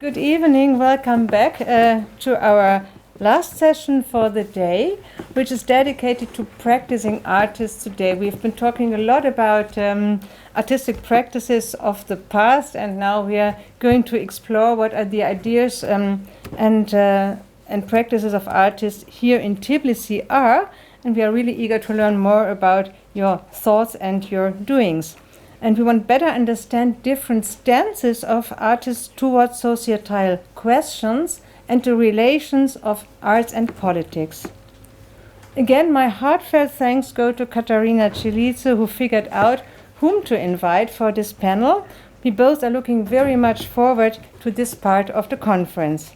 Good evening, welcome back to our last session for the day, which is dedicated to practicing artists today. We've been talking a lot about artistic practices of the past, and now we are going to explore what are the ideas and practices of artists here in Tbilisi are, and we are really eager to learn more about your thoughts and your doings. And we want better understand different stances of artists towards societal questions and the relations of arts and politics. Again, my heartfelt thanks go to Katarina Cilice, who figured out whom to invite for this panel. We both are looking very much forward to this part of the conference.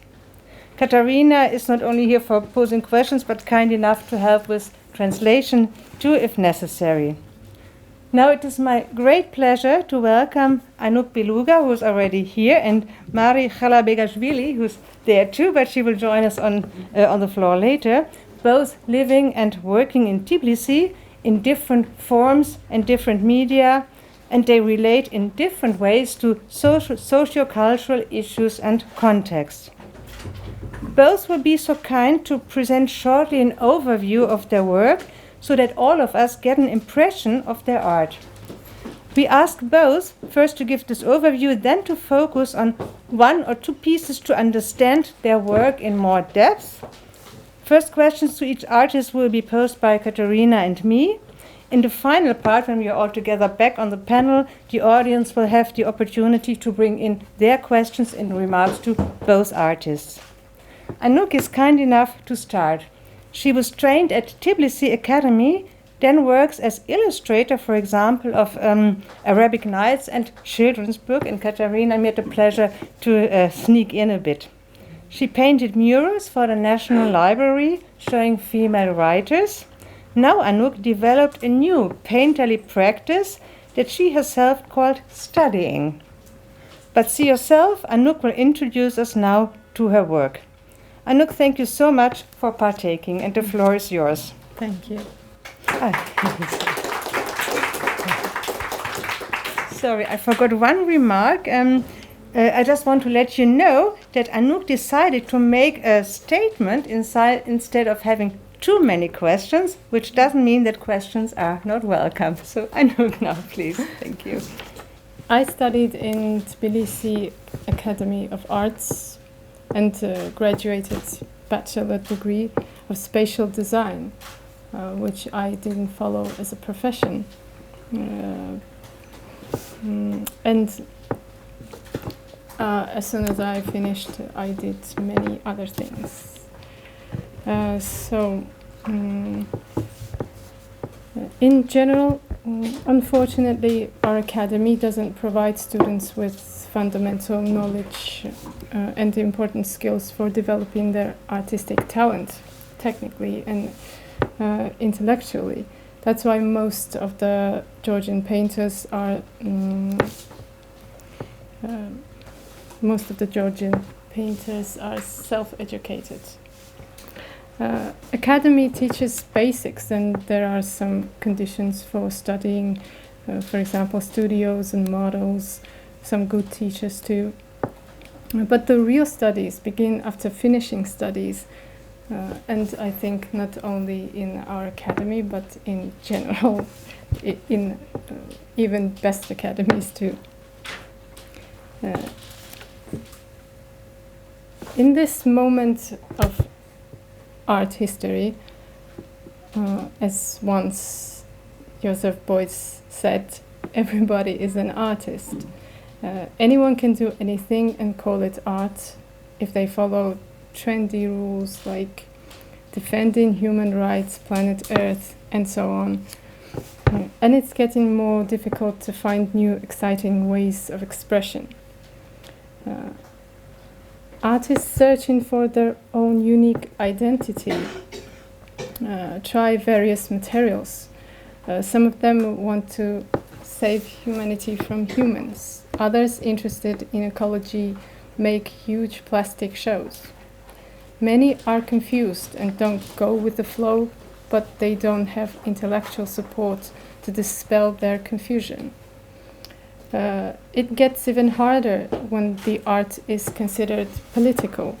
Katarina is not only here for posing questions, but kind enough to help with translation too, if necessary. Now it is my great pleasure to welcome Anouk Beluga, who is already here, and Mari Khalabegashvili, who's there too, but she will join us on the floor later, both living and working in Tbilisi in different forms and different media, and they relate in different ways to socio-cultural issues and contexts. Both will be so kind to present shortly an overview of their work, so that all of us get an impression of their art. We ask both first to give this overview, then to focus on one or two pieces to understand their work in more depth. First questions to each artist will be posed by Katarina and me. In the final part, when we are all together back on the panel, the audience will have the opportunity to bring in their questions and remarks to both artists. Anouk is kind enough to start. She was trained at Tbilisi Academy, then works as illustrator, for example, of Arabic Nights and children's book. And Katarina, I had the pleasure to sneak in a bit. She painted murals for the National Library showing female writers. Now Anouk developed a new painterly practice that she herself called studying. But see yourself, Anouk will introduce us now to her work. Anouk, thank you so much for partaking, and the floor is yours. Thank you. Sorry, I forgot one remark. I just want to let you know that Anouk decided to make a statement instead of having too many questions, which doesn't mean that questions are not welcome. So Anouk now, please. Thank you. I studied in Tbilisi Academy of Arts and graduated bachelor degree of spatial design, which I didn't follow as a profession. And as soon as I finished, I did many other things. In general, unfortunately, our academy doesn't provide students with fundamental knowledge and important skills for developing their artistic talent, technically and intellectually. That's why most of the Georgian painters are self-educated. Academy teaches basics, and there are some conditions for studying, for example, studios and models, some good teachers too. But the real studies begin after finishing studies, and I think not only in our academy, but in general, in even best academies too. In this moment of art history, as once Joseph Beuys said, everybody is an artist. Anyone can do anything and call it art if they follow trendy rules like defending human rights, planet Earth, and so on. And it's getting more difficult to find new, exciting ways of expression. Artists searching for their own unique identity try various materials. Some of them want to save humanity from humans. Others, interested in ecology, make huge plastic shows. Many are confused and don't go with the flow, but they don't have intellectual support to dispel their confusion. It gets even harder when the art is considered political.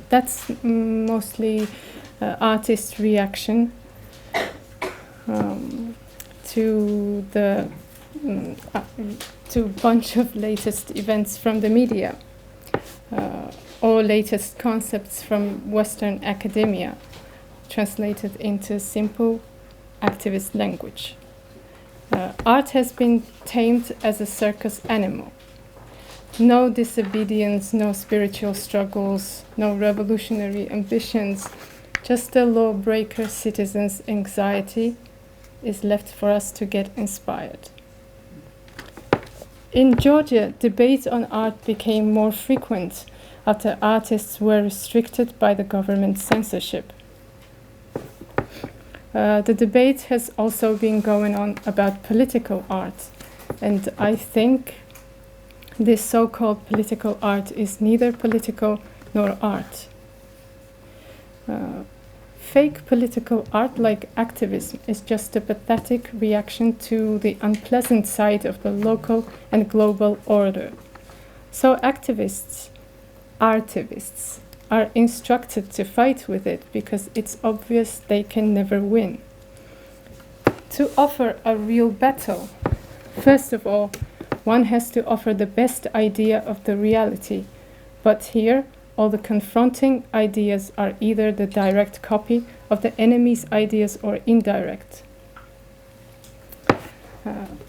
That's mostly artists' reaction to the to bunch of latest events from the media or latest concepts from Western academia, translated into simple activist language. Art has been tamed as a circus animal. No disobedience, no spiritual struggles, no revolutionary ambitions, just a lawbreaker citizen's anxiety is left for us to get inspired. In Georgia, debate on art became more frequent after artists were restricted by the government censorship. The debate has also been going on about political art, and I think this so-called political art is neither political nor art. Fake political art like activism is just a pathetic reaction to the unpleasant side of the local and global order. So activists, artivists, are instructed to fight with it because it's obvious they can never win. To offer a real battle, first of all, one has to offer the best idea of the reality, but here all the confronting ideas are either the direct copy of the enemy's ideas or indirect.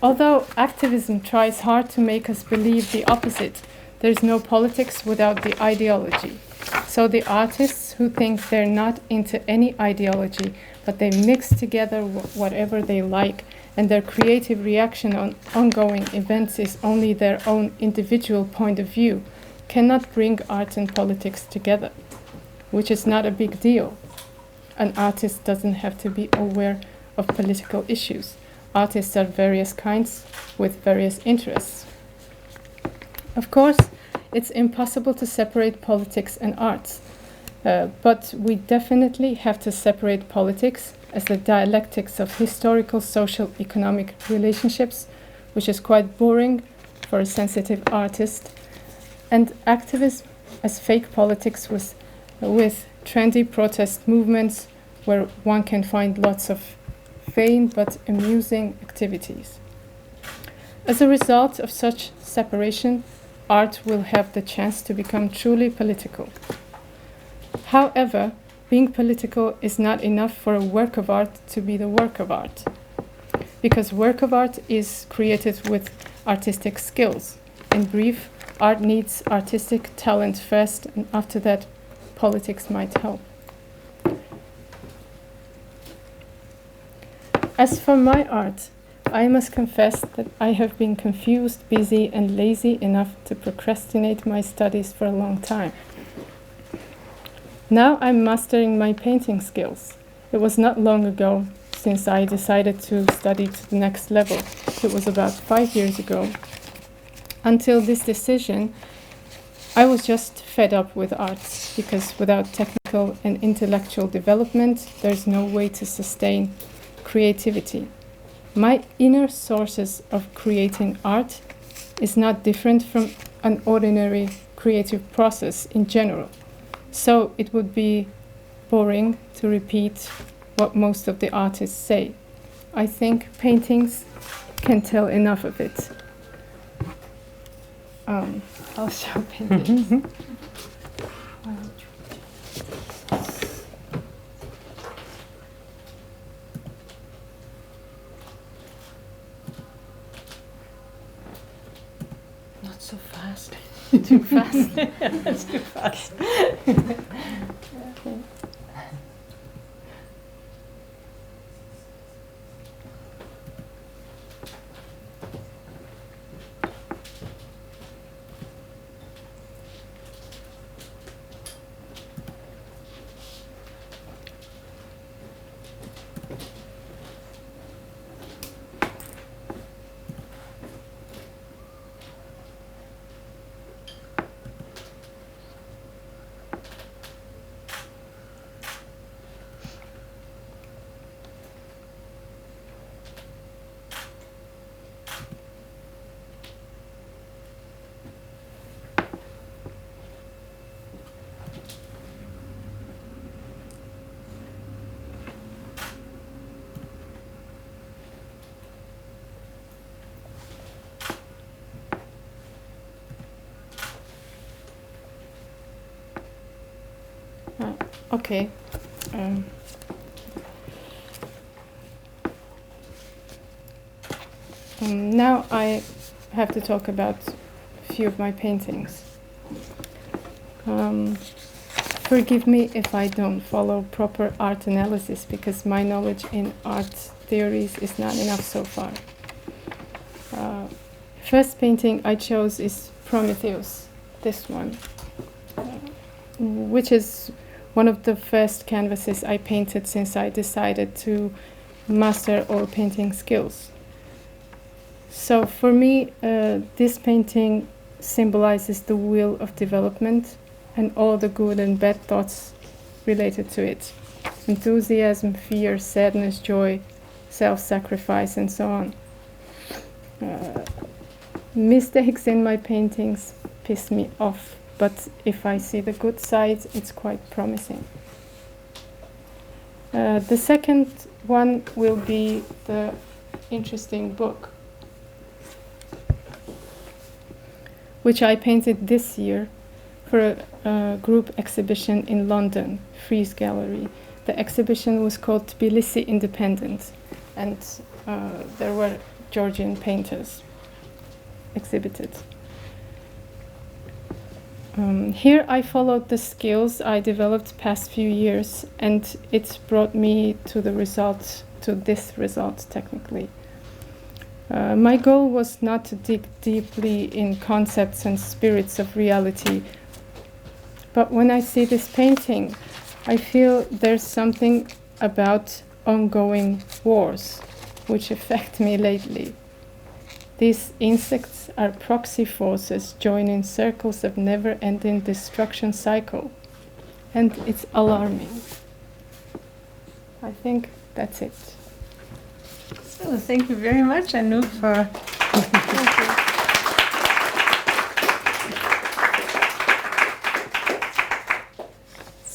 Although activism tries hard to make us believe the opposite, there is no politics without the ideology. So the artists who think they're not into any ideology, but they mix together whatever they like, and their creative reaction on ongoing events is only their own individual point of view, cannot bring art and politics together, which is not a big deal. An artist doesn't have to be aware of political issues. Artists are various kinds with various interests. Of course, it's impossible to separate politics and arts, but we definitely have to separate politics as the dialectics of historical, social, economic relationships, which is quite boring for a sensitive artist, and activism as fake politics with trendy protest movements where one can find lots of vain but amusing activities. As a result of such separation, art will have the chance to become truly political. However, being political is not enough for a work of art to be the work of art, because work of art is created with artistic skills. In brief, art needs artistic talent first, and after that, politics might help. As for my art, I must confess that I have been confused, busy, and lazy enough to procrastinate my studies for a long time. Now I'm mastering my painting skills. It was not long ago since I decided to study to the next level. It was about 5 years ago. Until this decision, I was just fed up with art, because without technical and intellectual development, there's no way to sustain creativity. My inner sources of creating art is not different from an ordinary creative process in general. So it would be boring to repeat what most of the artists say. I think paintings can tell enough of it. I'll show paintings. Not so fast. Too fast. That's too fast. Okay. Okay. Now I have to talk about a few of my paintings. Forgive me if I don't follow proper art analysis, because my knowledge in art theories is not enough so far. First painting I chose is Prometheus, this one, which is one of the first canvases I painted since I decided to master all painting skills. So for me, this painting symbolizes the wheel of development and all the good and bad thoughts related to it. Enthusiasm, fear, sadness, joy, self-sacrifice, and so on. Mistakes in my paintings piss me off, but if I see the good side, it's quite promising. The second one will be the interesting book, which I painted this year for a group exhibition in London, Frieze Gallery. The exhibition was called Tbilisi Independent, and there were Georgian painters exhibited. Here I followed the skills I developed past few years, and it brought me to this result technically. My goal was not to dig deeply in concepts and spirits of reality, but when I see this painting, I feel there's something about ongoing wars which affect me lately. These insects are proxy forces joining circles of never-ending destruction cycle, and it's alarming. I think that's it. So thank you very much, Anouk, for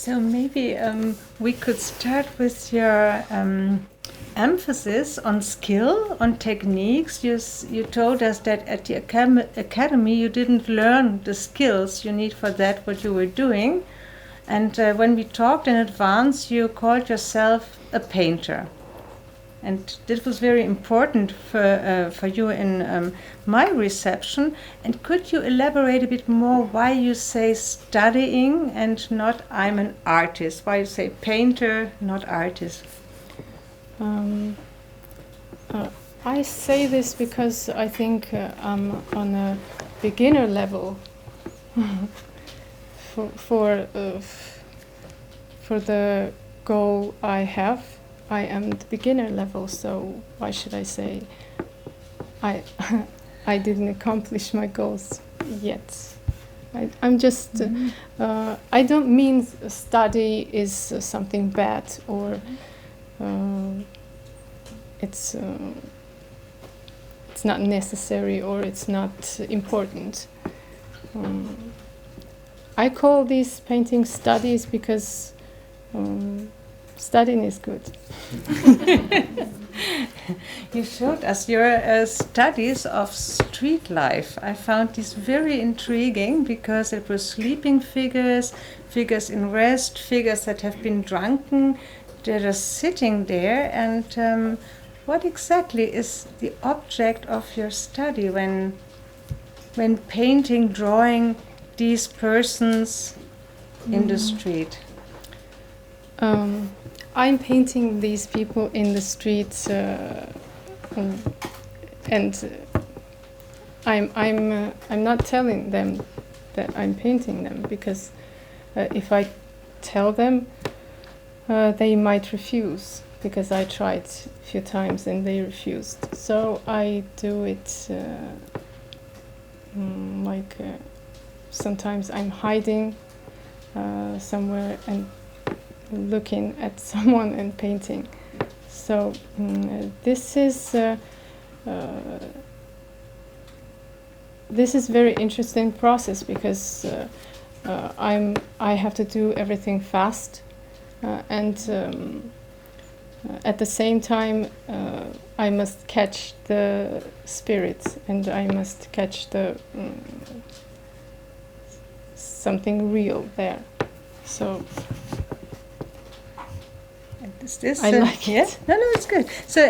So maybe we could start with your emphasis on skill, on techniques. You told us that at the academy you didn't learn the skills you need for that, what you were doing. And when we talked in advance, you called yourself a painter. And this was very important for you in my reception. And could you elaborate a bit more why you say studying and not I'm an artist? Why you say painter, not artist? I say this because I think I'm on a beginner level for the goal I have. I am the beginner level, so why should I say I didn't accomplish my goals yet? I'm just I don't mean study is something bad or it's not necessary or it's not important. I call these paintings studies because studying is good. You showed us your studies of street life. I found this very intriguing because it was sleeping figures, figures in rest, figures that have been drunken. They're just sitting there. And what exactly is the object of your study when painting, drawing these persons in the street? I'm painting these people in the streets, and I'm not telling them that I'm painting them, because if I tell them, they might refuse, because I tried a few times and they refused. So I do it sometimes I'm hiding somewhere and looking at someone and painting. So this is very interesting process, because I have to do everything fast, and at the same time I must catch the spirit, and I must catch the something real there. So Is this? I like yeah? it. No, it's good. So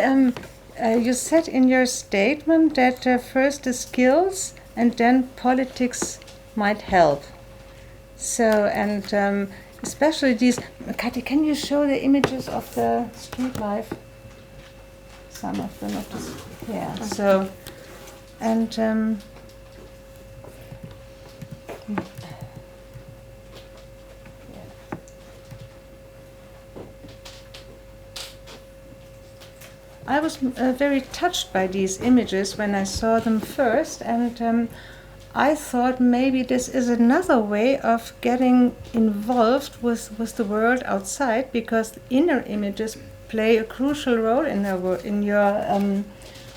you said in your statement that first the skills and then politics might help. So, and especially these... Kati, can you show the images of the street life? Some of them, of this, yeah. Okay. So, and... I was very touched by these images when I saw them first, and I thought maybe this is another way of getting involved with the world outside, because inner images play a crucial role in your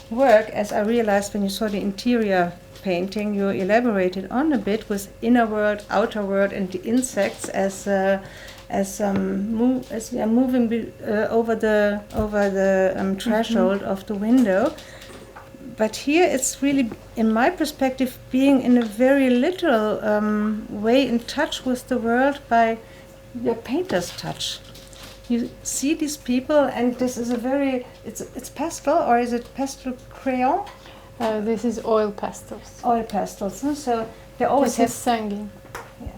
work, as I realized when you saw the interior painting. You elaborated on a bit with inner world, outer world, and the insects as we are moving over the threshold of the window. But here it's really, in my perspective, being in a very literal way in touch with the world by your painter's touch. You see these people, and this is a very, it's pastel, or is it pastel crayon? This is oil pastels. Oil pastels, huh? So they always this is Sangin. Yeah.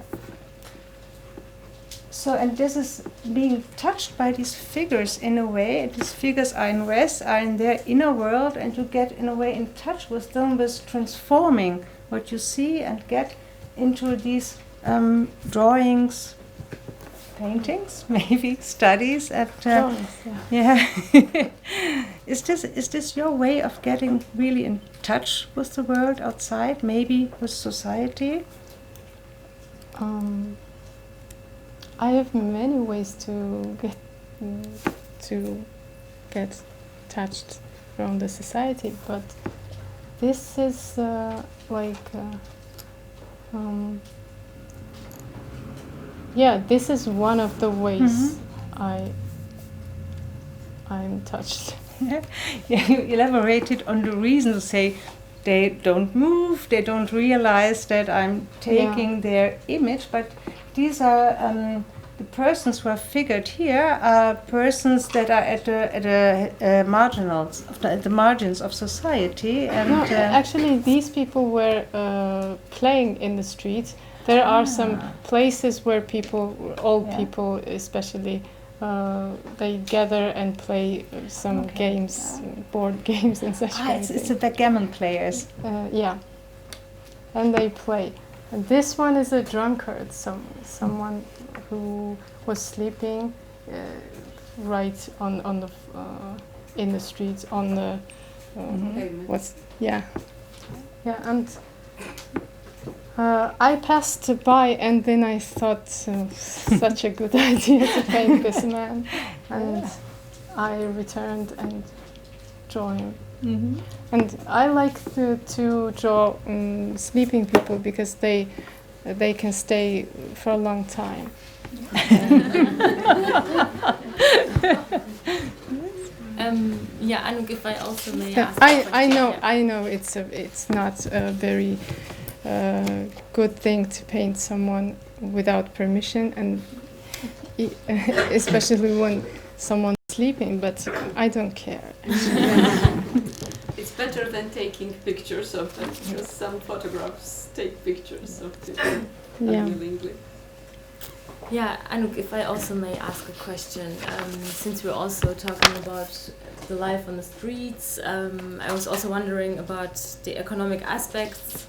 So, and this is being touched by these figures in a way. These figures are in rest, are in their inner world, and you get in a way in touch with them, with transforming what you see and get into these drawings, paintings, maybe studies at. Drawings, yeah. Is this your way of getting really in touch with the world outside, maybe with society? I have many ways to get touched from the society, but this is this is one of the ways I'm touched. Yeah, you elaborated on the reasons. Say they don't move, they don't realize that I'm taking their image, but these are the persons who are figured here are persons that are at the margins of society. And no, actually, these people were playing in the streets. There are some places where old people especially, they gather and play some games, board games and such. It's the backgammon players. And they play. And this one is a drunkard, someone who was sleeping right on the in the streets on the and I passed by, and then I thought such a good idea to paint this man, and I returned and drew him. Mm-hmm. And I like to draw sleeping people because they can stay for a long time. Anouk, if I also may ask. I know it's not a very good thing to paint someone without permission, and especially when someone's sleeping. But I don't care. It's better than taking pictures of them, because some photographs take pictures of people unwillingly. Yeah, Anouk, if I also may ask a question, since we're also talking about the life on the streets, I was also wondering about the economic aspects,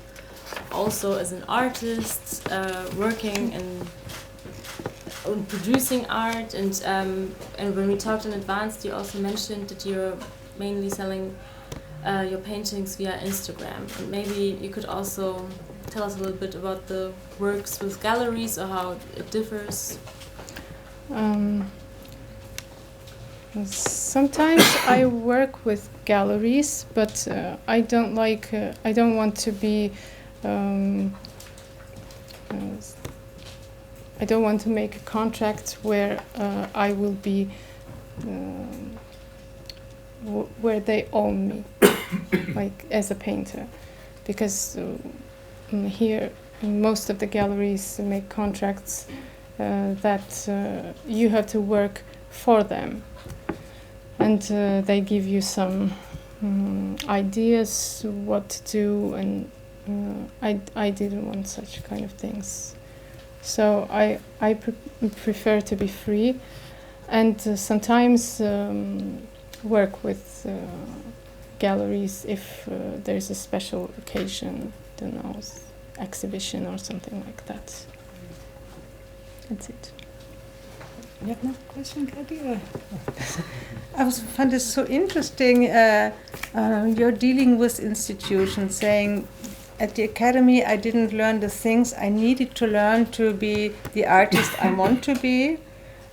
also as an artist, working on producing art, and when we talked in advance, you also mentioned that you're mainly selling your paintings via Instagram, and maybe you could also tell us a little bit about the works with galleries or how it differs. Sometimes I work with galleries, but I don't want to be. I don't want to make a contract where I will be. Where they own me, like as a painter, because here most of the galleries make contracts that you have to work for them, and they give you some ideas what to do, and I didn't want such kind of things. So I prefer to be free, and sometimes work with galleries if there's a special occasion, don't know, exhibition or something like that. That's it. You have another question, Kadi? I found this so interesting. You're dealing with institutions, saying at the academy I didn't learn the things I needed to learn to be the artist I want to be,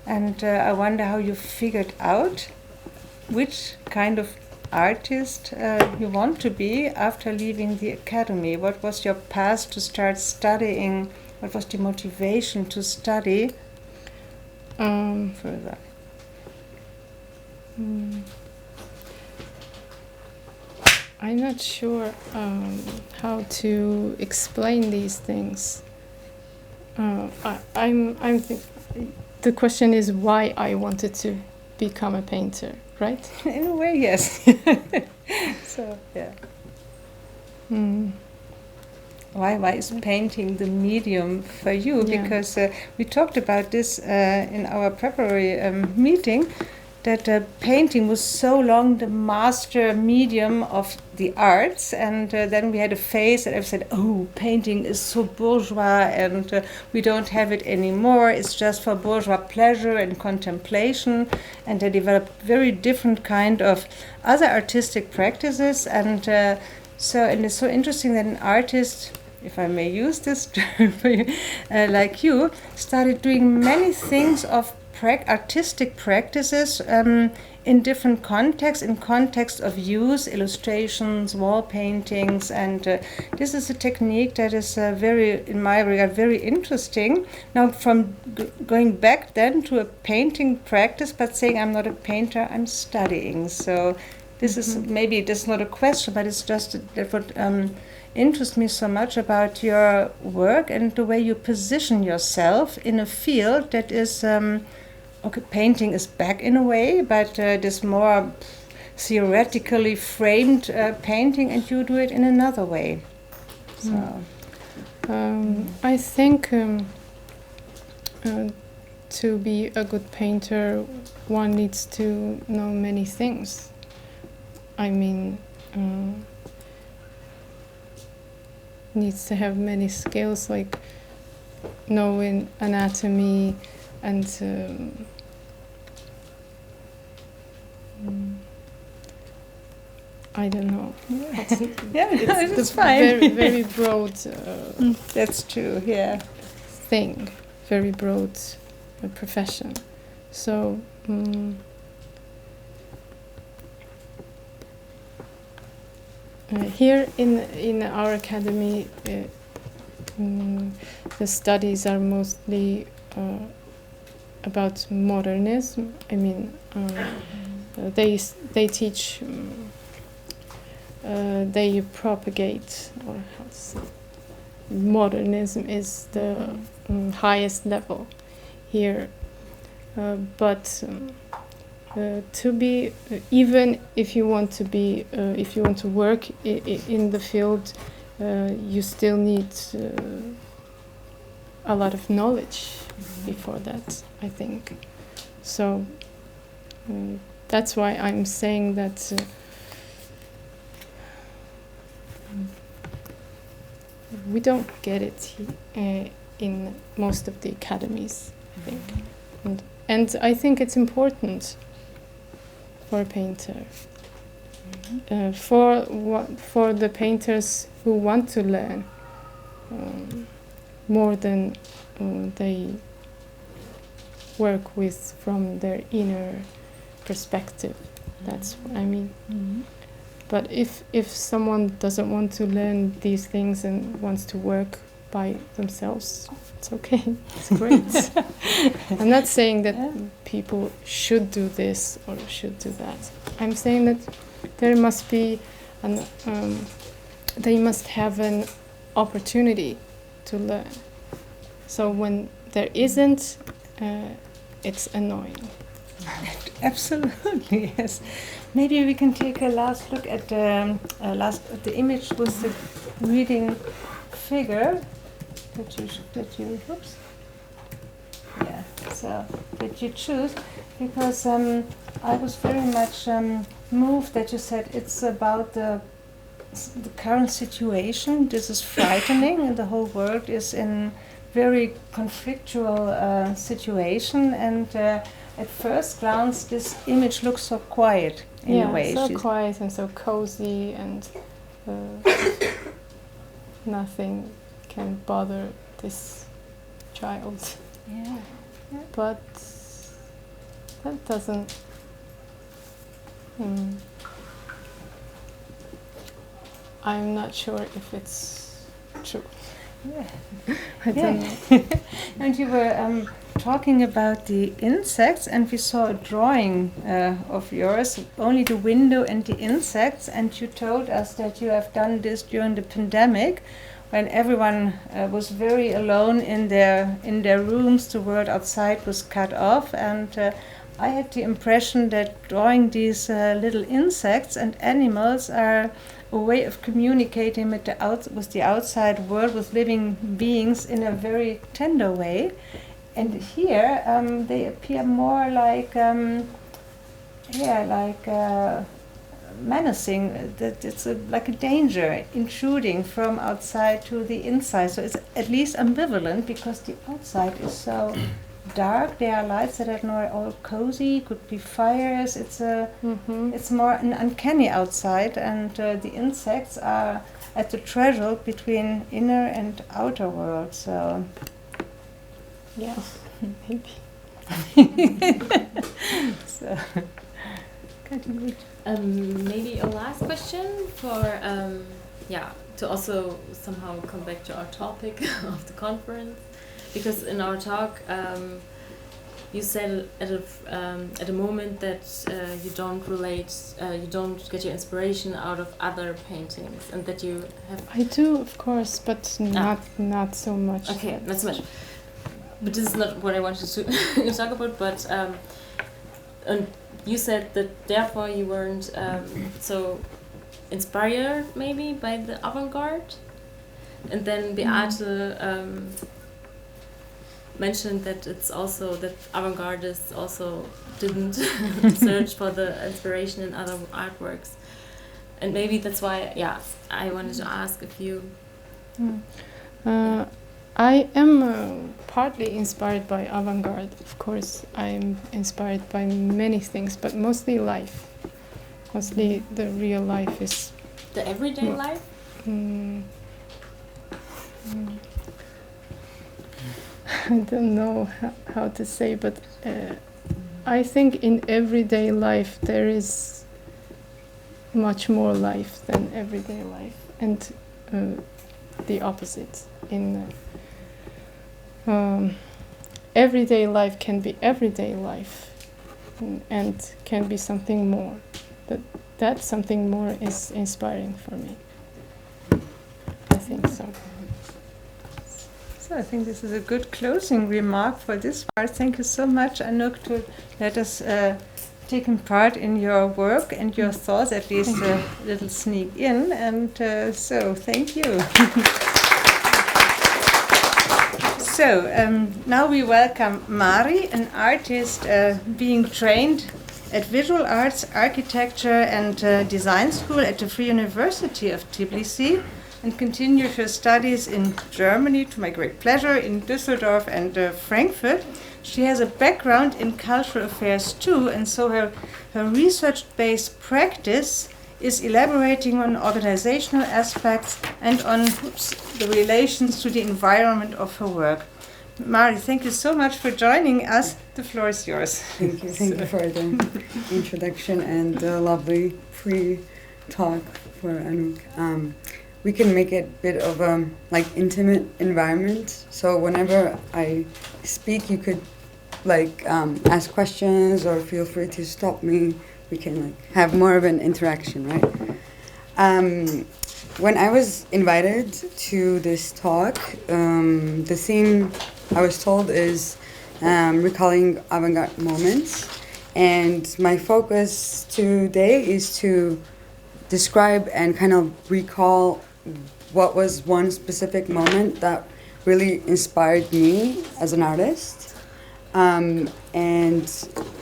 and I wonder how you figured out which kind of artist you want to be after leaving the academy. What was your path to start studying? What was the motivation to study further? I'm not sure how to explain these things. The question is why I wanted to become a painter, right? In a way, yes. So, yeah. Why is painting the medium for you? Yeah. Because we talked about this in our preparatory meeting, that painting was so long the master medium of the arts, and then we had a phase that I said, oh, painting is so bourgeois, and we don't have it anymore. It's just for bourgeois pleasure and contemplation, and they developed very different kind of other artistic practices, and so it's so interesting that an artist, if I may use this term, like you, started doing many things of artistic practices in different contexts, in context of use, illustrations, wall paintings, and this is a technique that is very, in my regard, very interesting. Now, from going back then to a painting practice, but saying I'm not a painter, I'm studying. So this is maybe this is not a question, but it's just that what interests me so much about your work and the way you position yourself in a field that is. Okay, painting is back in a way, but this more theoretically framed painting, and you do it in another way. So, I think to be a good painter, one needs to know many things. I mean, needs to have many skills, like knowing anatomy and I don't know. yeah, it's fine. Very, very broad. That's true. Yeah. Thing, very broad profession. So. Here in our academy, the studies are mostly about modernism. I mean, they teach, they propagate, or how to say, modernism is the highest level here. But to be, even if you want to be, if you want to work in the field, you still need a lot of knowledge before that, I think. So that's why I'm saying that we don't get it in most of the academies, I think. And I think it's important for a painter, for the painters who want to learn more than they work with from their inner perspective. That's what I mean. But if someone doesn't want to learn these things and wants to work by themselves, it's okay. It's great. I'm not saying that people should do this or should do that. I'm saying that there must be they must have an opportunity to learn. So when there isn't, it's annoying. Absolutely, yes. Maybe we can take a last look at the image with the reading figure oops. Yeah, so that you choose, because I was very much moved that you said it's about the current situation. This is frightening, and the whole world is in very conflictual situation. And at first glance, this image looks so quiet in a way. So quiet and so cozy, and nothing can bother this child. Yeah. But that doesn't. I'm not sure if it's true. Yeah. I don't know. And you were talking about the insects, and we saw a drawing of yours, only the window and the insects, and you told us that you have done this during the pandemic, when everyone was very alone in their rooms. The world outside was cut off, and I had the impression that drawing these little insects and animals are a way of communicating with the outside world, with living beings, in a very tender way. And here they appear more like menacing. That it's like a danger intruding from outside to the inside. So it's at least ambivalent, because the outside is so dark. There are lights that are not all cozy. Could be fires. It's more an uncanny outside, and the insects are at the threshold between inner and outer world. So. Yeah, maybe. So, maybe a last question for to also somehow come back to our topic of the conference, because in our talk you said at a moment that you don't get your inspiration out of other paintings, and that you have. I do, of course, but not so much. Okay, not so much. But this is not what I wanted to talk about. But and you said that therefore you weren't so inspired maybe by the avant-garde, and then Beate mentioned that it's also that avant-gardists also didn't search for the inspiration in other artworks, and maybe that's why I wanted to ask if you. I am partly inspired by avant-garde. Of course, I'm inspired by many things, but mostly life. Mostly the real life is... The everyday life? I don't know how to say, but I think in everyday life there is much more life than everyday life, and the opposite. In everyday life can be everyday life, and can be something more. That something more is inspiring for me. I think so. So I think this is a good closing remark for this part. Thank you so much, Anouk, to let us taken part in your work and your thoughts, at least a little sneak in. And so thank you. So now we welcome Mari, an artist being trained at Visual Arts, Architecture and Design School at the Free University of Tbilisi, and continued her studies in Germany, to my great pleasure, in Düsseldorf and Frankfurt. She has a background in cultural affairs too, and so her research-based practice is elaborating on organizational aspects and on the relations to the environment of her work. Mari, thank you so much for joining us. The floor is yours. Thank you. Thank you for the introduction and the lovely pre-talk for Anouk. We can make it a bit of a intimate environment. So whenever I speak, you could ask questions or feel free to stop me. We can have more of an interaction, right? When I was invited to this talk, the theme I was told is recalling avant-garde moments. And my focus today is to describe and kind of recall what was one specific moment that really inspired me as an artist. And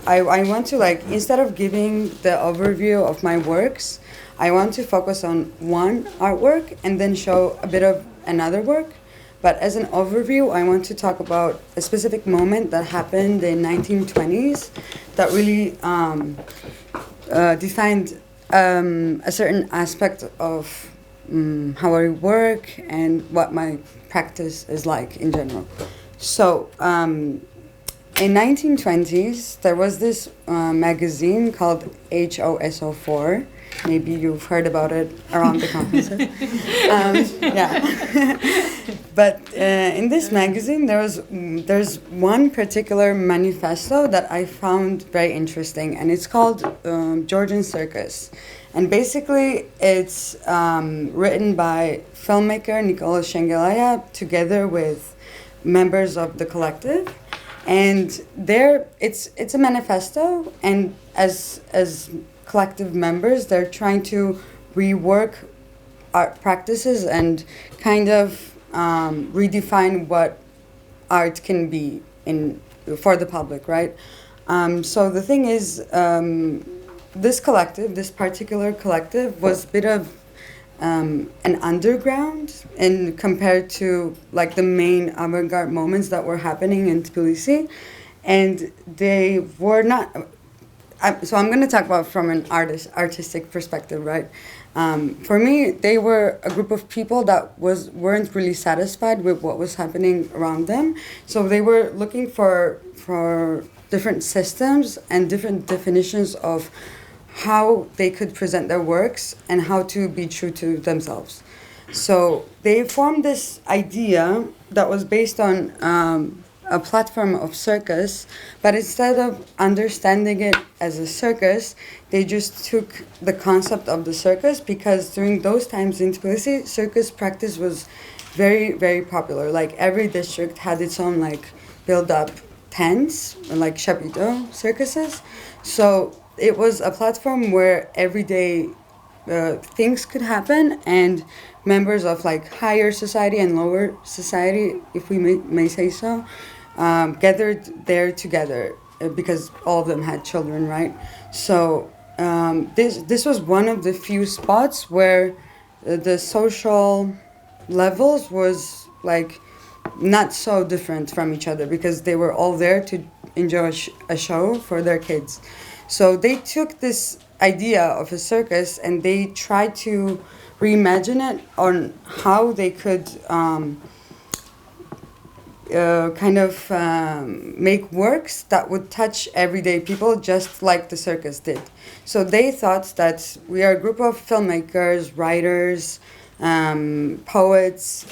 I want to, like, instead of giving the overview of my works, I want to focus on one artwork and then show a bit of another work. But as an overview, I want to talk about a specific moment that happened in 1920s that really defined a certain aspect of how I work and what my practice is like in general. So in 1920s, there was this magazine called HOSO4. Maybe you've heard about it around the conferences. Yeah. But in this magazine, there's one particular manifesto that I found very interesting, and it's called Georgian Circus. And basically, it's written by filmmaker Nicola Shengelaya together with members of the collective. And it's a manifesto, and as collective members, they're trying to rework art practices and kind of redefine what art can be for the public, right? So the thing is, this particular collective was a bit of an underground and compared to like the main avant-garde moments that were happening in Tbilisi, and they were not. So I'm going to talk about from an artistic perspective, right? For me, they were a group of people that weren't really satisfied with what was happening around them. So they were looking for different systems and different definitions of how they could present their works and how to be true to themselves. So they formed this idea that was based on a platform of circus, but instead of understanding it as a circus, they just took the concept of the circus, because during those times in Tbilisi, circus practice was very, very popular. Like every district had its own like build-up tents, like chapiteau circuses. So it was a platform where everyday things could happen, and members of like higher society and lower society, if we may say so, gathered there together because all of them had children, right? So this was one of the few spots where the social levels was like not so different from each other, because they were all there to enjoy a show for their kids. So they took this idea of a circus and they tried to reimagine it on how they could make works that would touch everyday people just like the circus did. So they thought that we are a group of filmmakers, writers, poets,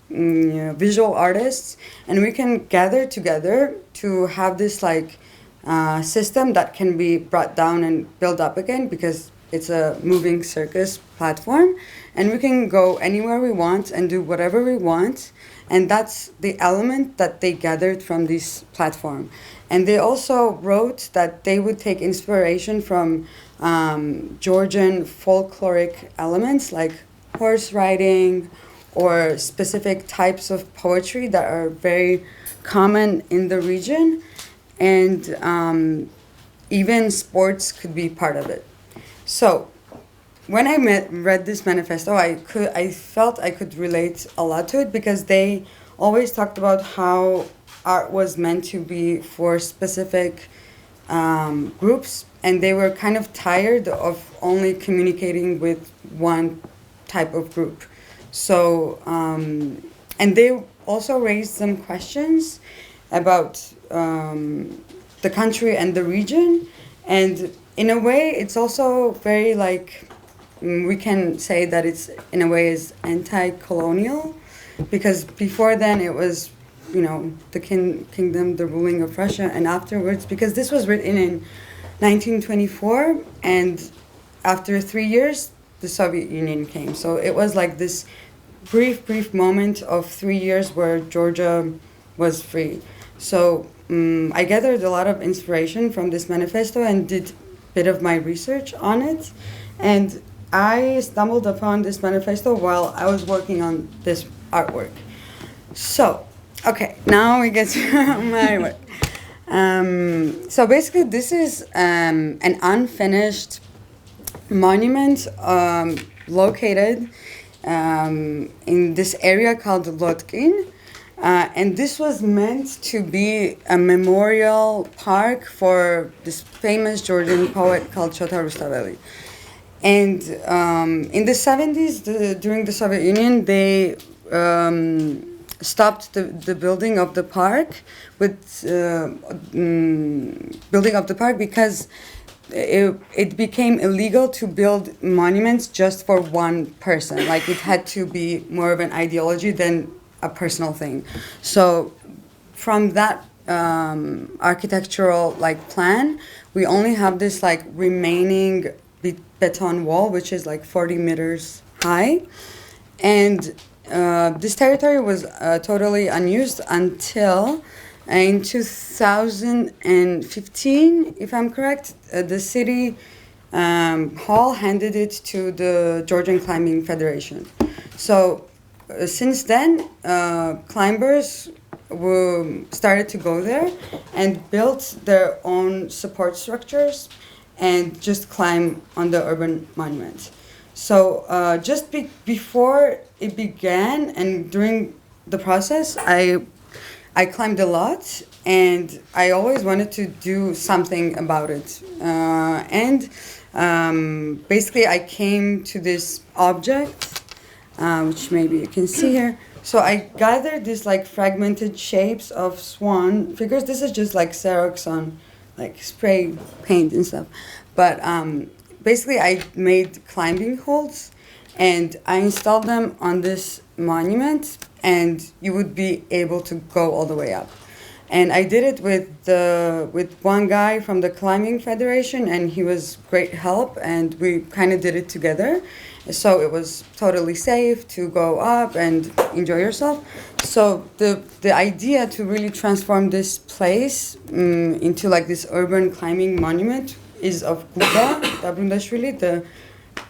visual artists, and we can gather together to have this like system that can be brought down and built up again, because it's a moving circus platform, and we can go anywhere we want and do whatever we want. And that's the element that they gathered from this platform. And they also wrote that they would take inspiration from Georgian folkloric elements like horse riding or specific types of poetry that are very common in the region. And even sports could be part of it. So when I read this manifesto, I felt I could relate a lot to it, because they always talked about how art was meant to be for specific groups, and they were kind of tired of only communicating with one type of group. So, and they also raised some questions about the country and the region, and in a way, it's also very like, we can say that it's in a way is anti-colonial, because before then it was, the kingdom, the ruling of Russia, and afterwards, because this was written in 1924, and after 3 years, the Soviet Union came. So it was like this brief moment of 3 years where Georgia was free. So I gathered a lot of inspiration from this manifesto and did a bit of my research on it. And I stumbled upon this manifesto while I was working on this artwork. So, okay, now we get to my work. So basically this is an unfinished monument located in this area called Lotkin. And this was meant to be a memorial park for this famous Georgian poet called Shota Rustaveli. And in the 70s, during the Soviet Union, they stopped the building of the park because it became illegal to build monuments just for one person. Like it had to be more of an ideology than a personal thing. So from that architectural plan, we only have this remaining beton wall, which is 40 meters high. And this territory was totally unused until in 2015, if I'm correct, the city hall handed it to the Georgian Climbing Federation. So since then, climbers started to go there and built their own support structures and just climb on the urban monument. So just before it began and during the process, I climbed a lot and I always wanted to do something about it. Basically I came to this object, which maybe you can see here. So I gathered these fragmented shapes of swan figures. This is just Xerox on spray paint and stuff. But basically I made climbing holds and I installed them on this monument and you would be able to go all the way up. And I did it with one guy from the Climbing Federation and he was great help and we kind of did it together. So it was totally safe to go up and enjoy yourself. So the idea to really transform this place into this urban climbing monument is of Guga Dabrundashvili, the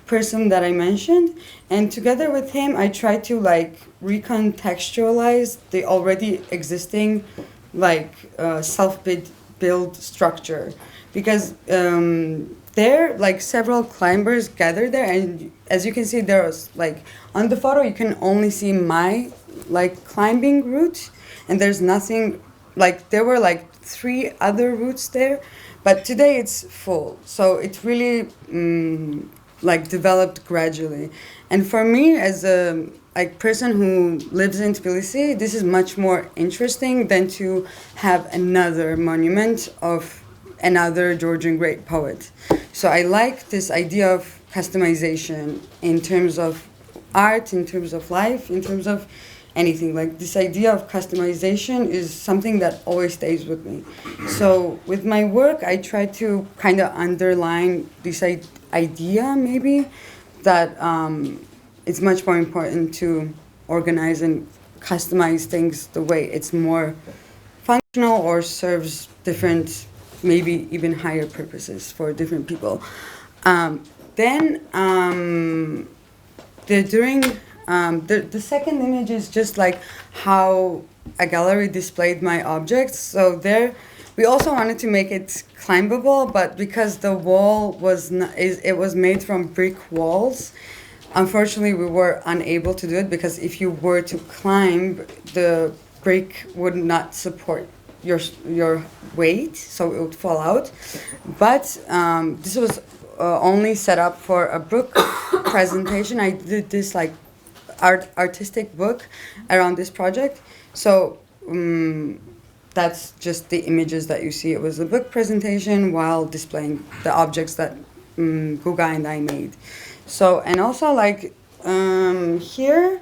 person that I mentioned. And together with him, I tried to recontextualize the already existing self-built structure. Because there, several climbers gathered there, and as you can see, there was on the photo you can only see my climbing route, and there's nothing there were 3 other routes there, but today it's full. So it really developed gradually, and for me as a person who lives in Tbilisi, this is much more interesting than to have another monument of another Georgian great poet. So I like this idea of customization in terms of art, in terms of life, in terms of anything. This idea of customization is something that always stays with me. So with my work, I try to kind of underline this idea maybe that it's much more important to organize and customize things the way it's more functional or serves different, maybe even higher purposes for different people. The second image is just how a gallery displayed my objects. So there, we also wanted to make it climbable, but because the wall was made from brick walls, unfortunately we were unable to do it because if you were to climb, the brick would not support your weight, so it would fall out. But this was only set up for a book presentation. I did this artistic book around this project. So that's just the images that you see. It was a book presentation while displaying the objects that Guga and I made. So, and also here,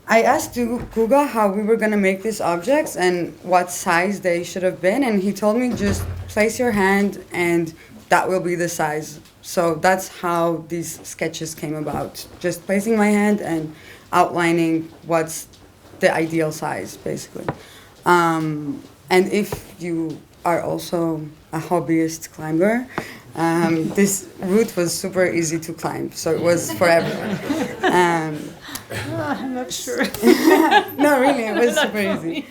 I asked Guga how we were going to make these objects and what size they should have been, and he told me just place your hand and that will be the size. So that's how these sketches came about, just placing my hand and outlining what's the ideal size, basically. and if you are also a hobbyist climber, this route was super easy to climb, so it was for everyone. I'm not sure. No, really, it was super easy.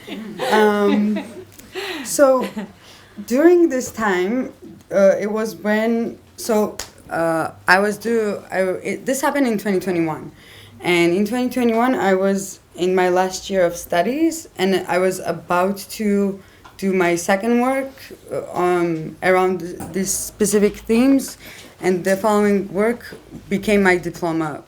So during this time, it was when this happened in 2021, and in 2021 I was in my last year of studies, and I was about to do my second work around these specific themes, and the following work became my diploma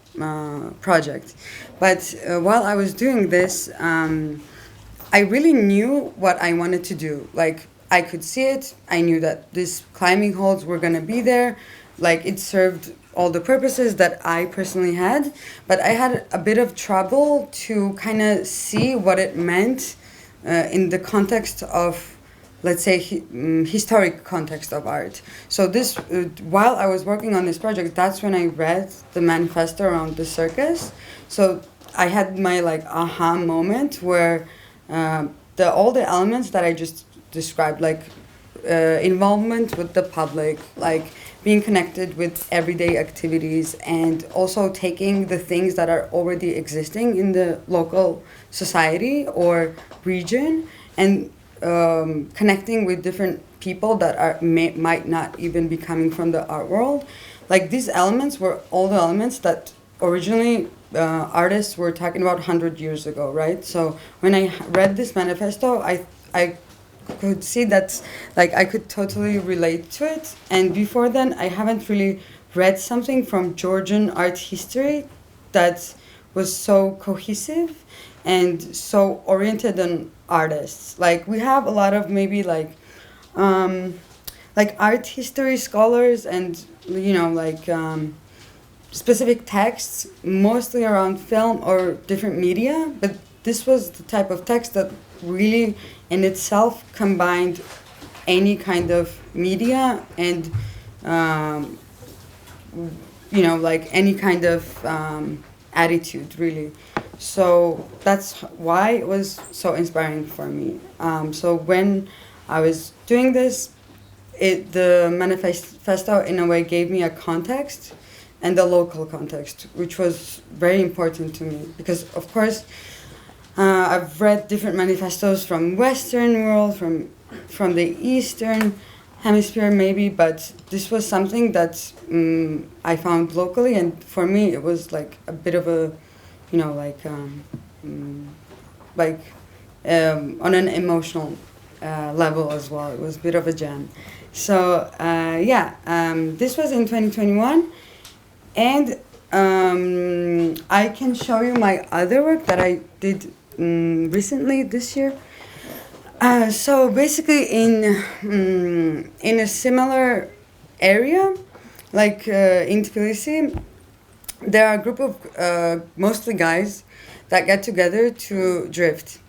project. But while I was doing this, I really knew what I wanted to do. Like, I could see it. I knew that these climbing holds were going to be there. Like, it served all the purposes that I personally had. But I had a bit of trouble to kind of see what it meant in the context of, let's say, historic context of art. So this, while I was working on this project, that's when I read the manifesto around the circus. So I had my like aha moment where all the elements that I just described, like involvement with the public, like being connected with everyday activities, and also taking the things that are already existing in the local society or region and connecting with different people that might not even be coming from the art world. Like, these elements were all the elements that originally artists were talking about 100 years ago, right? So when I read this manifesto, I could see that, like, I could totally relate to it. And before then, I haven't really read something from Georgian art history that was so cohesive and so oriented on artists. Like, we have a lot of maybe like art history scholars and, you know, like specific texts, mostly around film or different media, but this was the type of text that really in itself combined any kind of media and you know, like any kind of attitude, really. So that's why it was so inspiring for me. So when I was doing this, the manifesto in a way gave me a context and the local context, which was very important to me because, of course, I've read different manifestos from Western world, from the Eastern Hemisphere maybe, but this was something that I found locally, and for me it was like a bit of a, you know, like on an emotional level as well. It was a bit of a jam. So this was in 2021, and I can show you my other work that I did recently this year. So basically in a similar area, like in Tbilisi, there are a group of mostly guys that get together to drift.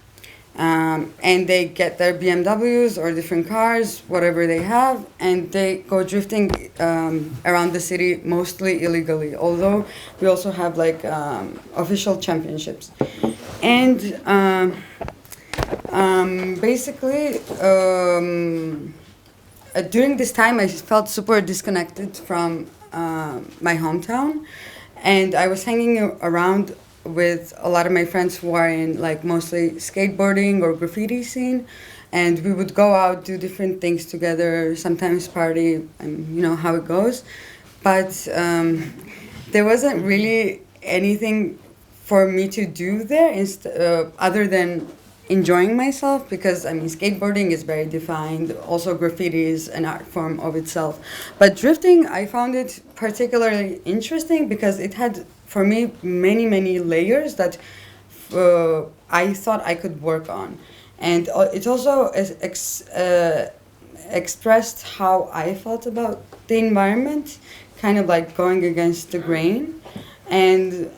And they get their BMWs or different cars, whatever they have, and they go drifting around the city, mostly illegally, although we also have like official championships. And basically, during this time, I felt super disconnected from my hometown, and I was hanging around with a lot of my friends who are in like mostly skateboarding or graffiti scene, and we would go out, do different things together, sometimes party, and you know how it goes. But there wasn't really anything for me to do there other than enjoying myself, because I mean skateboarding is very defined, also graffiti is an art form of itself. But drifting, I found it particularly interesting because it had, for me, many layers that I thought I could work on. And it also expressed how I felt about the environment, kind of like going against the grain. And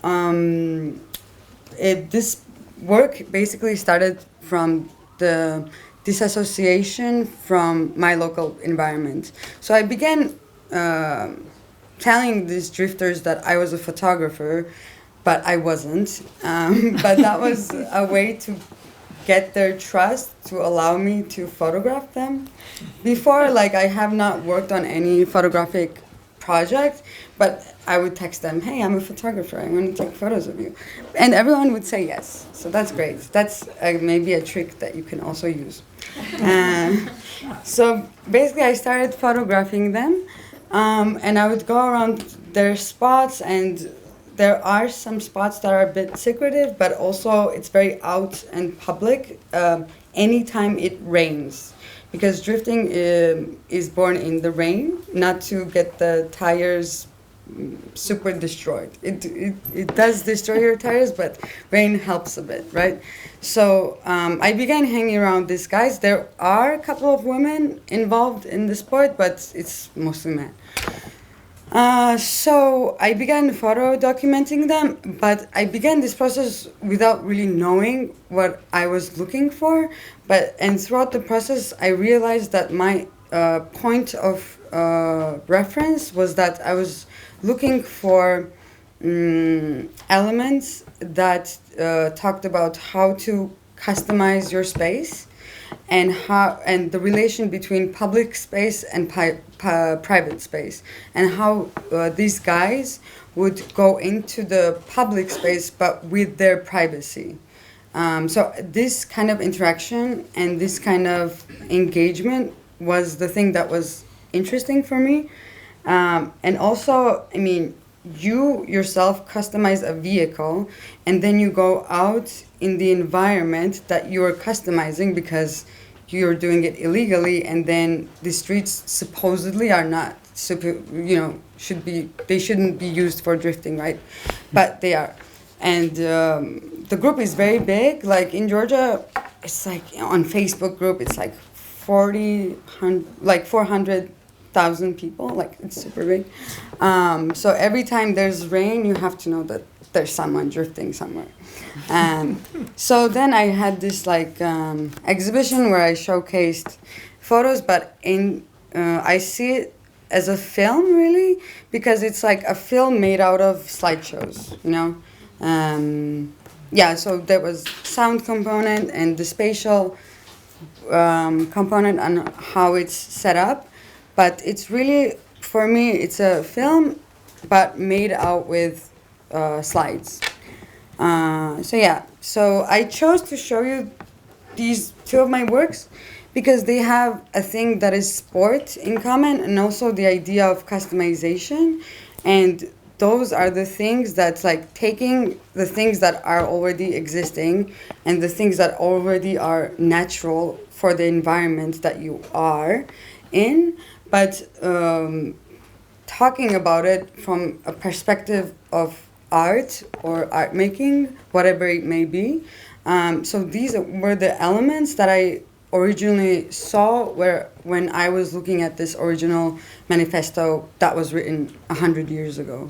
this work basically started from the disassociation from my local environment. So I began telling these drifters that I was a photographer, but I wasn't. But that was a way to get their trust to allow me to photograph them. Before, like, I have not worked on any photographic project, but I would text them, hey, I'm a photographer, I want to take photos of you. And everyone would say yes. So that's great. That's maybe a trick that you can also use. So basically I started photographing them, and I would go around their spots, and there are some spots that are a bit secretive, but also it's very out and public anytime it rains. Because drifting is born in the rain, not to get the tires super destroyed. It does destroy your tires, but rain helps a bit, right? So I began hanging around these guys. There are a couple of women involved in the sport, but it's mostly men. So I began photo documenting them, but I began this process without really knowing what I was looking for. And throughout the process, I realized that my point of reference was that I was looking for elements that talked about how to customize your space, and the relation between public space and private space, and how these guys would go into the public space but with their privacy. So this kind of interaction and this kind of engagement was the thing that was interesting for me. And also, I mean, you yourself customize a vehicle, and then you go out in the environment that you're customizing because you're doing it illegally, and then the streets supposedly are not they shouldn't be used for drifting, right? But they are. And the group is very big. Like in Georgia, it's like on Facebook group, it's like 400,000 people. Like it's super big. So every time there's rain, you have to know that there's someone drifting somewhere. So then I had this like exhibition where I showcased photos, but I see it as a film really, because it's like a film made out of slideshows, you know. So there was sound component and the spatial component on how it's set up, but it's really, for me, it's a film but made out with slides. So I chose to show you these two of my works because they have a thing that is sport in common, and also the idea of customization. And those are the things that's like taking the things that are already existing and the things that already are natural for the environment that you are in, but talking about it from a perspective of art or art making, whatever it may be. So these were the elements that I originally saw when I was looking at this original manifesto that was written 100 years ago.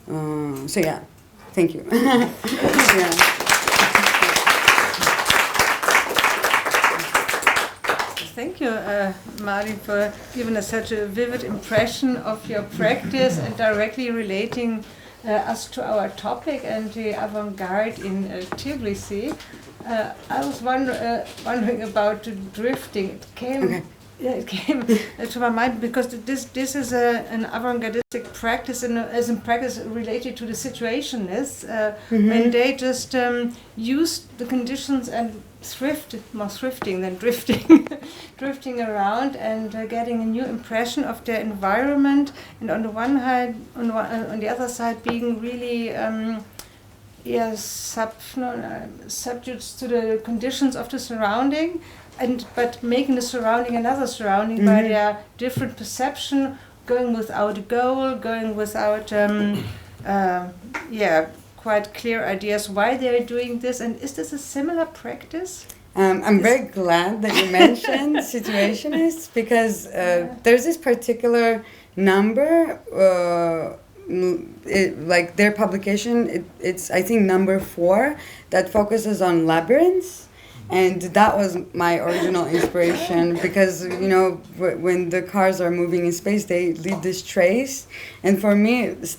Thank you. Thank you, Mari, for giving us such a vivid impression of your practice and directly relating us to our topic and the avant-garde in Tbilisi. I was wondering about drifting. It came to my mind because this is an avant-gardistic practice, as in practice related to the situationists, when they just use the conditions and more thrifting than drifting, drifting around and getting a new impression of their environment, and on the one hand, on the other side, being really subject to the conditions of the surrounding, but making the surrounding another surrounding by their different perception, going without a goal, going without quite clear ideas why they're doing this. And is this a similar practice? I'm very glad that you mentioned situationists, because there's this particular number, like their publication, it's I think number 4, that focuses on labyrinths. And that was my original inspiration, because, you know, when the cars are moving in space, they leave this trace. And for me, it's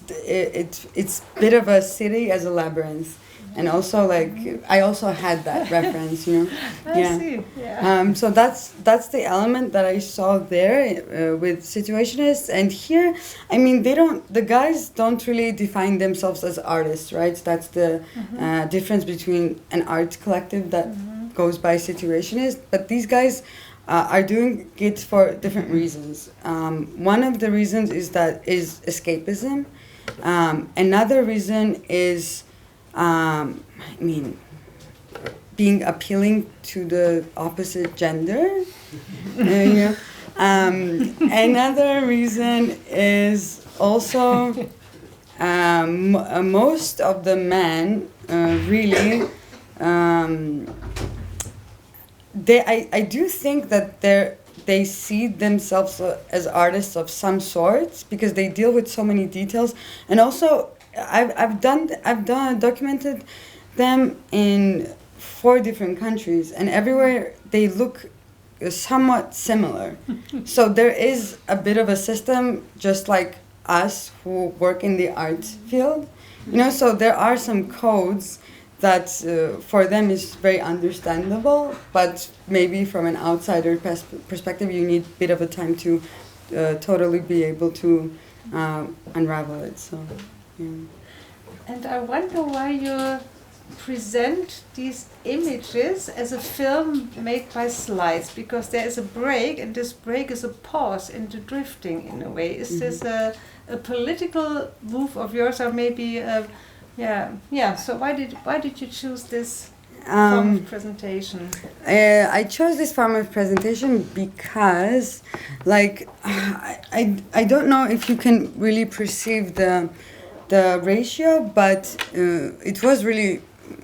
a bit of a city as a labyrinth. and also like I also had that reference, you know. I see. Yeah. So that's the element that I saw there with situationists, and here, I mean, the guys don't really define themselves as artists, right? That's the difference between an art collective that goes by situationist, but these guys are doing it for different reasons. One of the reasons is escapism. Another reason is, being appealing to the opposite gender. Another reason is also most of the men really. I do think that they see themselves as artists of some sort because they deal with so many details, and also I've documented them in 4 different countries, and everywhere they look somewhat similar. So there is a bit of a system, just like us who work in the art field, you know. So there are some codes that for them is very understandable, but maybe from an outsider perspective, you need a bit of a time to totally be able to unravel it. So, yeah. And I wonder why you present these images as a film made by slides, because there is a break, and this break is a pause in the drifting in a way. Is this a political move of yours, or maybe? Yeah. So why did you choose this form of presentation? I chose this form of presentation because, like, I don't know if you can really perceive the ratio, but it was really,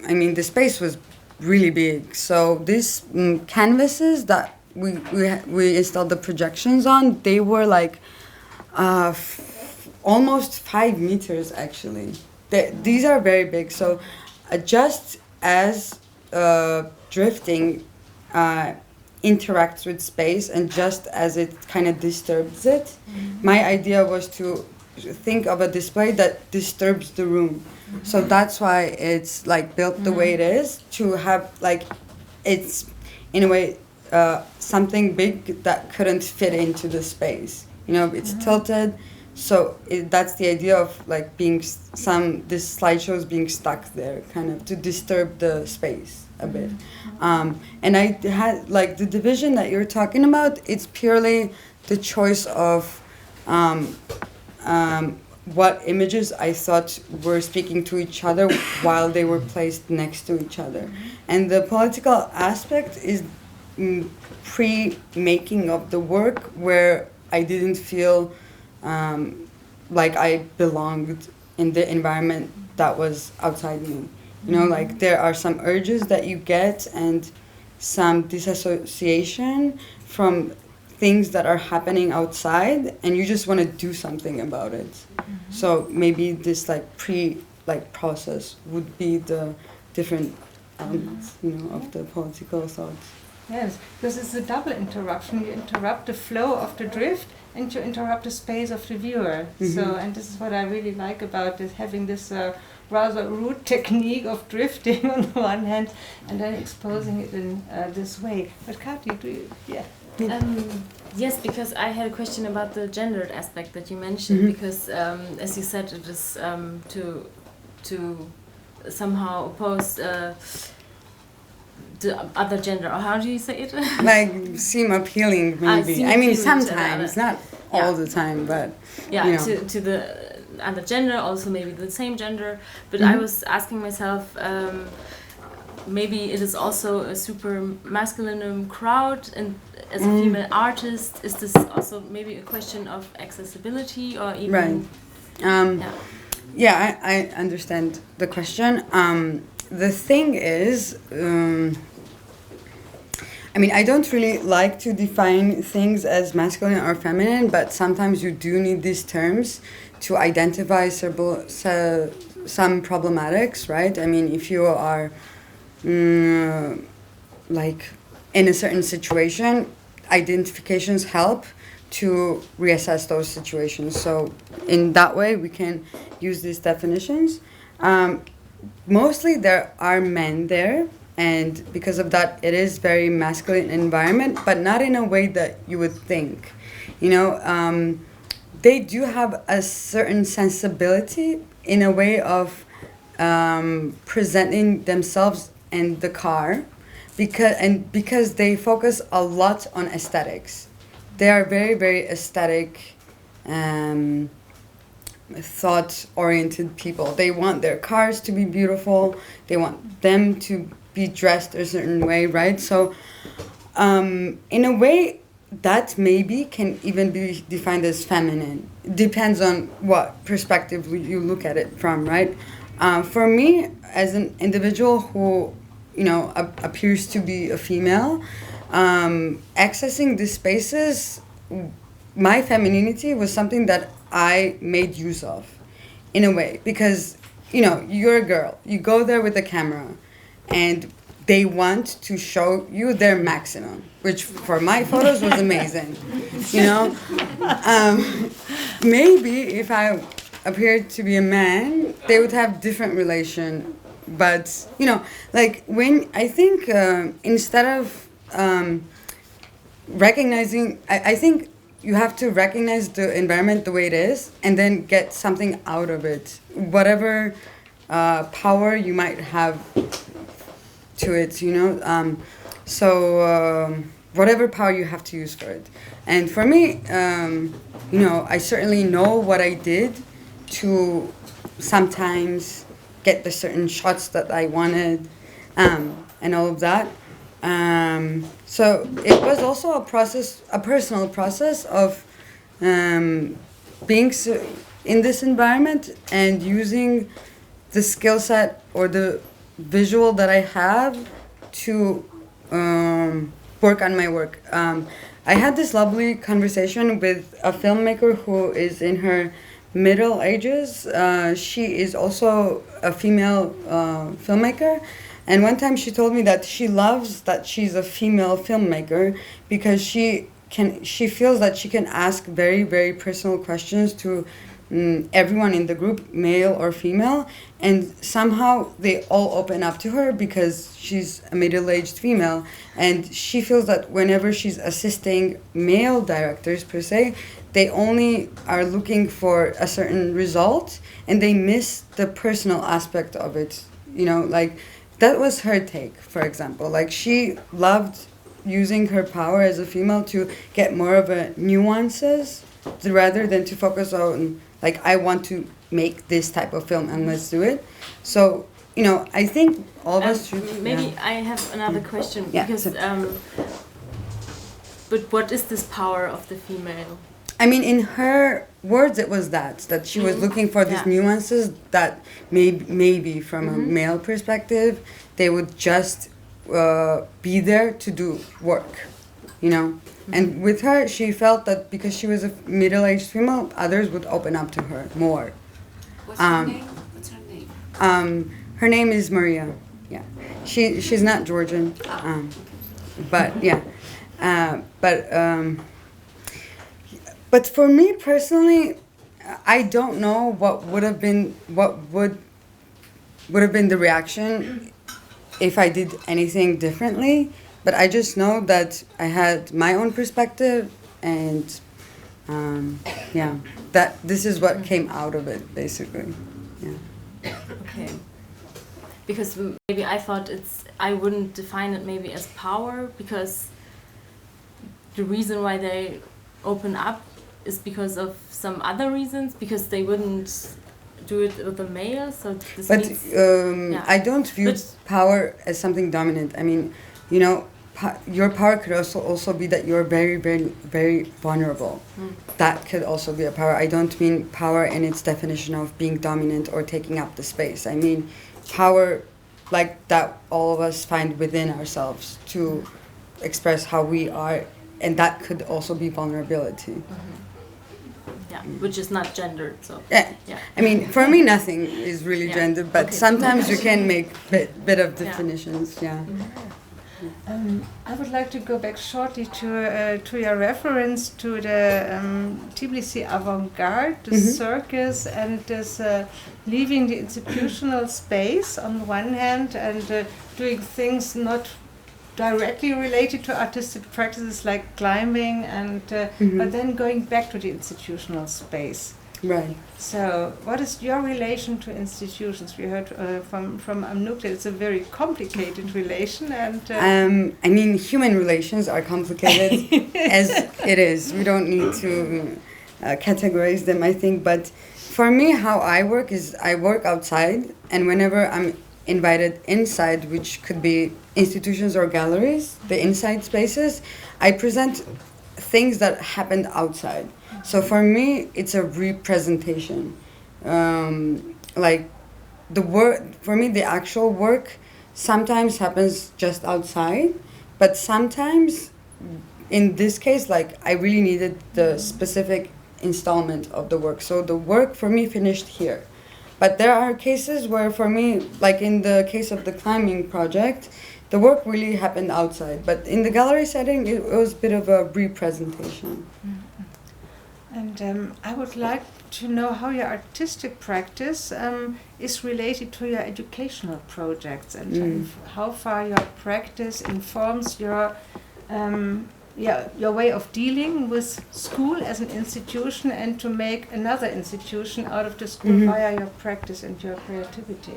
I mean, the space was really big. So these canvases that we installed the projections on, they were like almost 5 meters actually. These are very big, so just as drifting interacts with space and just as it kind of disturbs it, my idea was to think of a display that disturbs the room. So that's why it's like built the way it is, to have like, it's in a way something big that couldn't fit into the space. You know, it's tilted. So that's the idea of like this slideshows being stuck there, kind of to disturb the space a bit. And I had like the division that you're talking about. It's purely the choice of what images I thought were speaking to each other while they were placed next to each other. And the political aspect is pre-making of the work, where I didn't feel like I belonged in the environment that was outside me. You know, like there are some urges that you get and some disassociation from things that are happening outside, and you just want to do something about it. So maybe this process would be the different elements, you know, of the political thoughts. Yes, because it's a double interruption. You interrupt the flow of the drift, and you interrupt the space of the viewer. So, and this is what I really like about this, having this rather rude technique of drifting on the one hand, and then exposing it in this way. But Kati, do you? Yeah. Yes, because I had a question about the gendered aspect that you mentioned, because as you said, it is to somehow oppose the other gender, or how do you say it? Like seem appealing, maybe. I mean, sometimes, not all the time, but yeah, you know. to the other gender, also maybe the same gender. But I was asking myself, maybe it is also a super masculine crowd, and as a female artist, is this also maybe a question of accessibility, or even? Right. Yeah, I understand the question. The thing is, I mean, I don't really like to define things as masculine or feminine, but sometimes you do need these terms to identify some problematics, right? I mean, if you are like in a certain situation, identifications help to reassess those situations. So in that way, we can use these definitions. mostly there are men there, and because of that, it is very masculine environment, but not in a way that you would think. They do have a certain sensibility in a way of presenting themselves in the car, because they focus a lot on aesthetics. They are very, very aesthetic, thought-oriented people. They want their cars to be beautiful. They want them to be dressed a certain way, right? So, in a way, that maybe can even be defined as feminine. Depends on what perspective you look at it from, right? For me, as an individual who, appears to be a female, accessing these spaces, my femininity was something that I made use of, in a way, because, you're a girl. You go there with a camera, and they want to show you their maximum, which for my photos was amazing. Maybe if I appeared to be a man, they would have different relation. But, when I think instead of recognizing, I think you have to recognize the environment the way it is and then get something out of it. Whatever power you might have to it, whatever power you have to use for it. And for me, I certainly know what I did to sometimes get the certain shots that I wanted, and all of that. So it was also a personal process of being in this environment and using the skill set or the visual that I have to work on my work. I had this lovely conversation with a filmmaker who is in her middle ages. She is also a female filmmaker, and one time she told me that she loves that she's a female filmmaker because she feels that she can ask very, very personal questions to everyone in the group, male or female, and somehow they all open up to her because she's a middle-aged female, and she feels that whenever she's assisting male directors per se, they only are looking for a certain result and they miss the personal aspect of it. That was her take, for example. She loved using her power as a female to get more of a nuances rather than to focus on, I want to make this type of film and let's do it. So, I think all of us should... Maybe I have another question, because... but what is this power of the female? I mean, in her words, it was that she was looking for these nuances that maybe from a male perspective, they would just be there to do work, And with her, she felt that because she was a middle-aged female, others would open up to her more. What's her name? Her name is Maria. Yeah, she's not Georgian, but yeah, but for me personally, I don't know what would have been the reaction if I did anything differently. But I just know that I had my own perspective, and that this is what came out of it, basically. Yeah. Okay. Because maybe I thought I wouldn't define it maybe as power, because the reason why they open up is because of some other reasons, because they wouldn't do it with a male. So this means, I don't view power as something dominant. I mean, your power could also be that you're very, very, very vulnerable. That could also be a power. I don't mean power in its definition of being dominant or taking up the space. I mean power like that all of us find within ourselves to express how we are, and that could also be vulnerability. Yeah, which is not gendered, so... Yeah. I mean, for me, nothing is really gendered, but sometimes you can make bit of definitions, I would like to go back shortly to your reference to the Tbilisi avant-garde, the circus, and this leaving the institutional space on the one hand and doing things not directly related to artistic practices like climbing, and but then going back to the institutional space. Right. So, what is your relation to institutions? We heard from Anouk that it's a very complicated relation, and I mean, human relations are complicated as it is. We don't need to categorize them, I think. But for me, how I work is I work outside, and whenever I'm invited inside, which could be institutions or galleries, the inside spaces, I present things that happened outside. So for me, it's a representation. Like the work, for me, the actual work sometimes happens just outside, but sometimes, in this case, like I really needed the specific installment of the work. So the work for me finished here. But there are cases where for me, like in the case of the climbing project, the work really happened outside. But in the gallery setting, it was a bit of a representation. And I would like to know how your artistic practice is related to your educational projects, and how far your practice informs your way of dealing with school as an institution, and to make another institution out of the school via your practice and your creativity.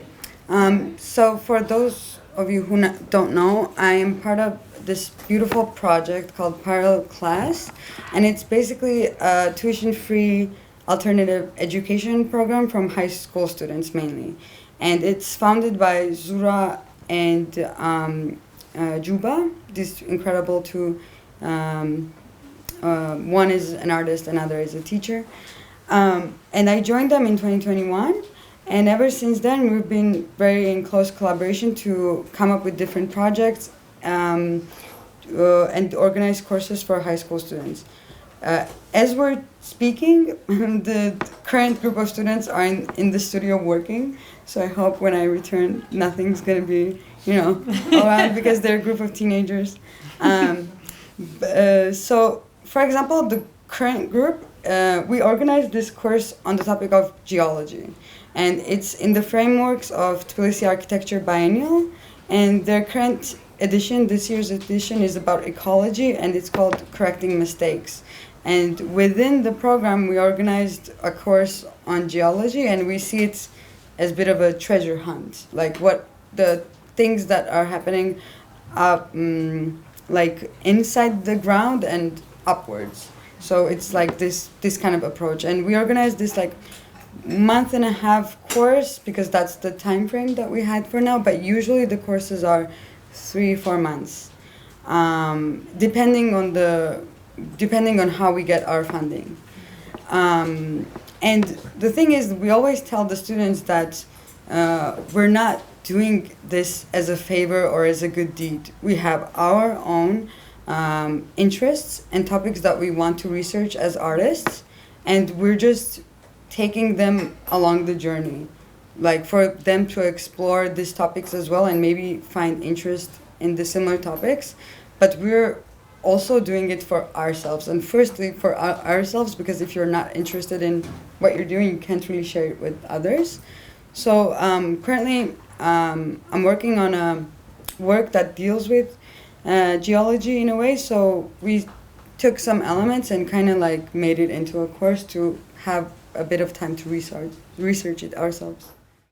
So for those of you who don't know, I am part of this beautiful project called Parallel Class, and it's basically a tuition-free alternative education program from high school students mainly. And it's founded by Zura and Juba, these incredible two. One is an artist, another is a teacher. And I joined them in 2021. And ever since then, we've been very in close collaboration to come up with different projects and organize courses for high school students. As we're speaking, the current group of students are in the studio working. So I hope when I return, nothing's going to be, around, because they're a group of teenagers. So, for example, the current group, we organized this course on the topic of geology. And it's in the frameworks of Tbilisi Architecture Biennial. And their current edition, this year's edition, is about ecology, and it's called Correcting Mistakes. And within the program, we organized a course on geology, and we see it as a bit of a treasure hunt. Like what the things that are happening like inside the ground and upwards. So it's like this kind of approach. And we organized this like month-and-a-half course, because that's the time frame that we had for now, but usually the courses are 3-4 months, depending on how we get our funding. And the thing is, we always tell the students that we're not doing this as a favor or as a good deed. We have our own interests and topics that we want to research as artists, and we're just taking them along the journey, like for them to explore these topics as well and maybe find interest in the similar topics. But we're also doing it for ourselves, and firstly for ourselves, because if you're not interested in what you're doing, you can't really share it with others. So currently I'm working on a work that deals with geology in a way, so we took some elements and kind of like made it into a course to have a bit of time to research it ourselves.